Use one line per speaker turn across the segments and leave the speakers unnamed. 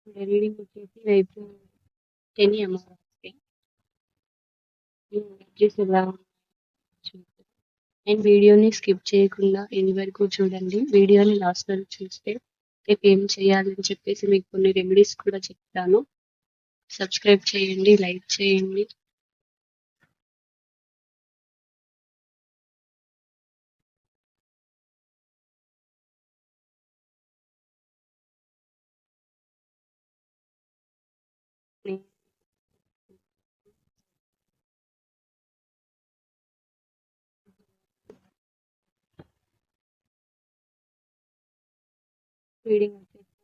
Reading వచ్చేసి రేపు 10 అమావాస్య. ఎనర్జీస్ ఎలా ఉన్నాయి అండ్ వీడియోని స్కిప్ చేయకుండా ఎండ్ వరకు చూడండి. వీడియోని లాస్ట్ వరకు చూస్తే రేపు ఏం చేయాలని చెప్పేసి మీకు కొన్ని రెమెడీస్ కూడా చెప్తాను. సబ్స్క్రైబ్ చేయండి, లైక్ చేయండి. రీడింగ్ వచ్చేసి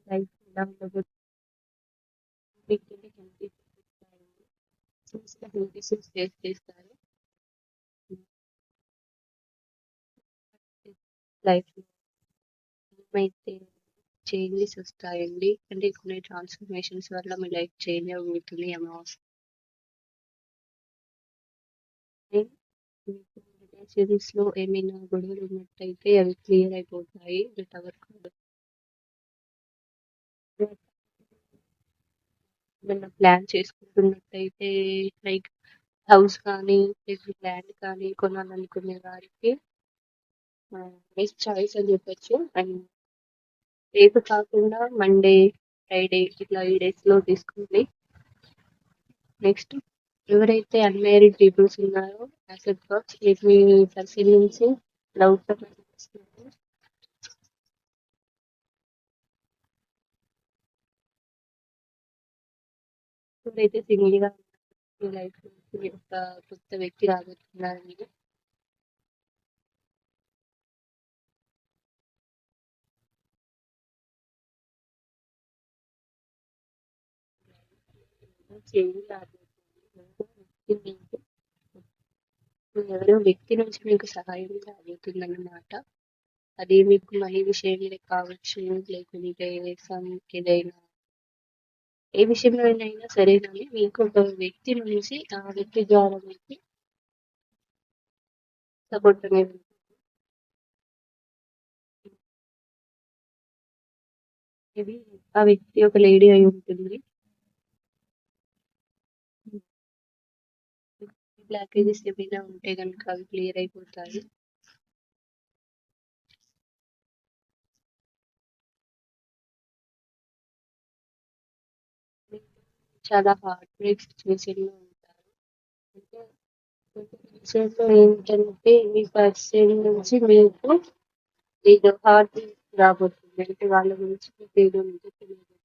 లైఫ్ ఎలా ఉండబోతుంది, మీకు హెల్త్ ఇష్యూస్ ఇస్తారండి. చూసిన హెల్త్ ఇష్యూస్ ఫేస్ చేస్తారు లైఫ్లో. ఏమైతే చేంజెస్ వస్తాయండి, అంటే కొన్ని ట్రాన్స్ఫర్మేషన్స్ వల్ల మీ లైఫ్ చేంజ్ అవుతుంది అమావాస్య. మీకు రిలేషన్స్ లో ఏమైనా గొడవలు ఉన్నట్టయితే అవి క్లియర్ అయిపోతాయి విత్ అవర్ కార్డ్. ఏమైనా ప్లాన్ చేసుకుంటున్నట్టయితే లైక్ హౌస్ కానీ ల్యాండ్ కానీ కొనాలనుకునే వారికి బెస్ట్ చాయిస్ అని చెప్పొచ్చు. అండ్ రేపు కాకుండా మండే, ఫ్రైడే ఇట్లా ఈ డేస్ లో తీసుకోండి. నెక్స్ట్, ఎవరైతే అన్మ్యారీడ్ పీపుల్స్ ఉన్నారో యాసెట్ బాక్స్ మీ పర్సన్ నుంచి లవ్ ఎవరైతే సింగిల్ గా మీ లైఫ్ నుంచి ఒక కొత్త వ్యక్తి రాబోతున్నారని చేంజ్ రాబోతుంది. ఎవరో వ్యక్తి నుంచి మీకు సహాయం రాబోతుందన్నమాట. అది మీకు మనీ విషయంలో కావచ్చు, లేకుంటే ఏదైనా ఏ విషయంలోనైనా సరే కానీ మీకు ఒక వ్యక్తి నుంచి ఆ వ్యక్తి ద్వారా మీకు సపోర్ట్ అనేది ఇది ఆ వ్యక్తి ఒక లేడీ అయి ఉంటుంది. బ్లాకేజెస్ ఏమైనా ఉంటే కనుక అవి క్లియర్ అయిపోతాయి. చాలా హార్ట్ బ్రేక్ సిచ్యువేషన్ లో ఉంటారు. అంటే విషయంలో ఏంటంటే మీ పర్సన్ నుంచి మీకు ఏదో హార్ట్ రాబోతుంది, అంటే వాళ్ళ గురించి మీకు ఏదో ఉంటే తెలియదు.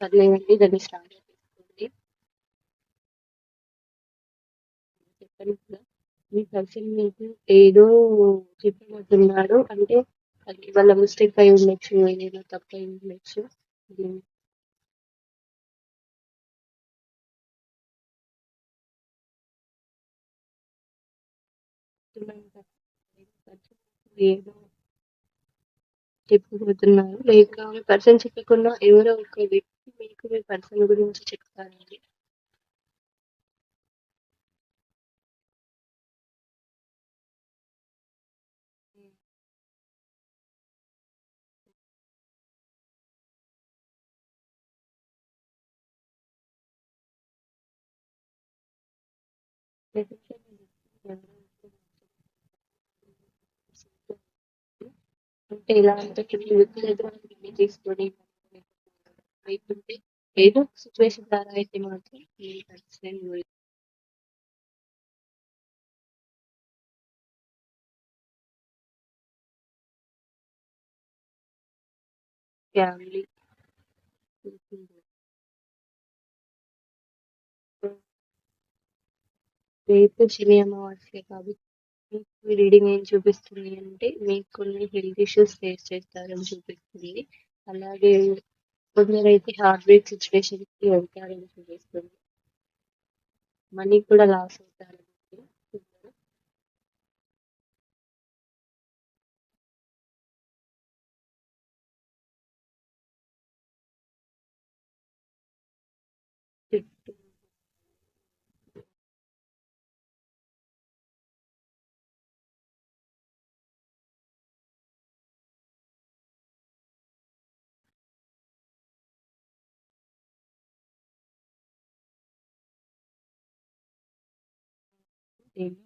సర్లేదండి, దాన్ని స్టార్ట్ చేసుకోండి. చెప్పండి కదా, మీ పర్సన్ మీకు ఏదో చెప్పబోతున్నాడు, అంటే అది వాళ్ళ మిస్టేక్ అయి ఉండొచ్చు, ఏదైనా తప్పు అయి ఉండొచ్చు. ఏదో చెప్పబోతున్నారు, లేక మీ పర్సన్ చెప్పకుండా ఎవరో ఒక వ్యక్తి మీకు మీ పర్సన్ గురించి చెప్తారండి. అంటే ఎలా అంటే కొన్ని వ్యక్తుల దగ్గర మనం పెళ్లి తీసుకొని లేకుంటే ఏదో సిచ్యువేషన్ ద్వారా అయితే మాత్రం మీ పర్సన్ ఫ్యామిలీ రేపు శని అమావాస్య కాబట్టి మీకు రీడింగ్ ఏం చూపిస్తుంది అంటే మీకు కొన్ని హెల్త్ ఇష్యూస్ ఫేస్ చేస్తారని చూపిస్తుంది. అలాగే కొందరైతే హార్ట్ బ్రేక్ సిచ్యువేషన్ కి వెళ్తారని చూపిస్తుంది. మనీ కూడా లాస్ అవుతారని చుట్టూ నేను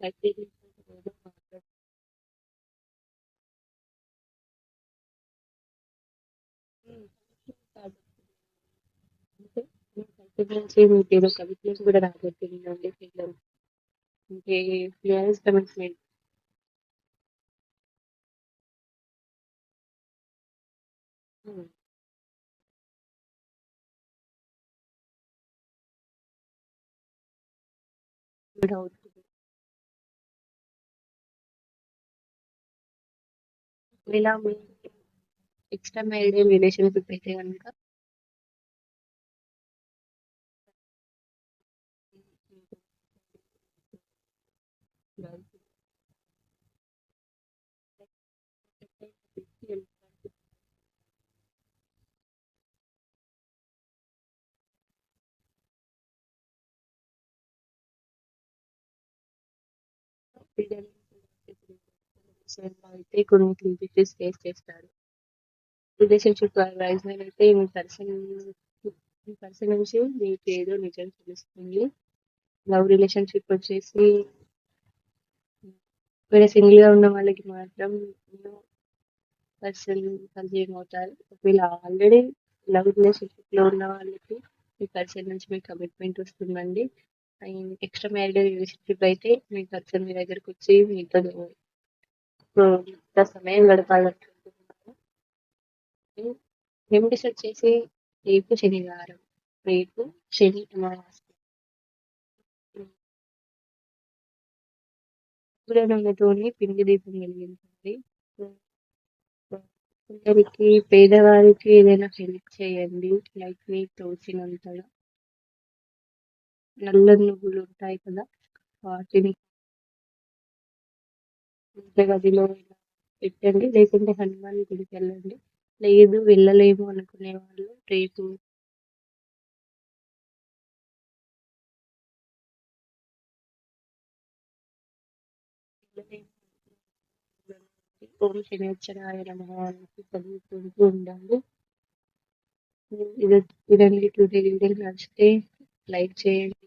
ప్రతిదీ ఏదో మాట్లాడుతూ అంటే నుంచి మీకేదో కమిట్మెంట్ కూడా రాబోతుందండి పిల్లలు. అంటే ఫినాన్స్ కమిట్మెంట్. డౌట్ ఇలా మీ ఎక్స్ట్రా మ్యారీడ్ రిలేషన్షిప్ అయితే కనుక అయితే కొన్ని లిమిటేషన్స్ ఫేస్ చేస్తారు. రిలేషన్షిప్ వైజ్ అయితే మీ పర్సన్ నుంచి మీకు ఏదో నిజం తెలుస్తుంది. లవ్ రిలేషన్షిప్ వచ్చేసి వేరే సింగిల్ గా ఉన్న వాళ్ళకి మాత్రం పర్సన్ కన్సీవ్ అవుతారు. ఒకవేళ ఆల్రెడీ లవ్ రిలేషన్షిప్ లో ఉన్న వాళ్ళకి మీ పర్సన్ నుంచి మీకు కమిట్మెంట్ వస్తుందండి. అండ్ ఎక్స్ట్రా మ్యారీడ్ రిలేషన్షిప్ అయితే మీ పర్సన్ మీ దగ్గరకు వచ్చి మీతో ఇంత సమయం గడపాలనుకుంటున్నాను. రెమెడీస్ వచ్చేసి రేపు శనివారం, రేపు శని అమావాస్య నూనెతోని పిండి దీపం వెలిగించండి. కొందరికి పేదవారికి ఏదైనా హెల్ప్ చేయండి. లైక్ మీకు తోచినంతగా. నల్ల నువ్వులు ఉంటాయి కదా, వాటిని పూజ గదిలో ఇలా పెట్టండి. లేకుంటే హనుమాన్ గుడికి వెళ్ళండి. లేదు వెళ్ళలేము అనుకునే వాళ్ళు రేపు ఓం శనిశ్చరాయ నమః అని చదువుకుంటూ ఉండాలి. ఇది ఇదండి టుడే వీడియో. నచ్చితే లైక్ చేయండి,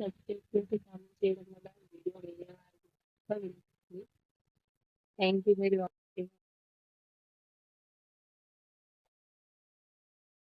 సబ్స్క్రైబ్ చేసి కామెంట్ చేయడం వల్ల వీడియో వేరే వారికి కూడా వెళ్తుంది. Thank you very much.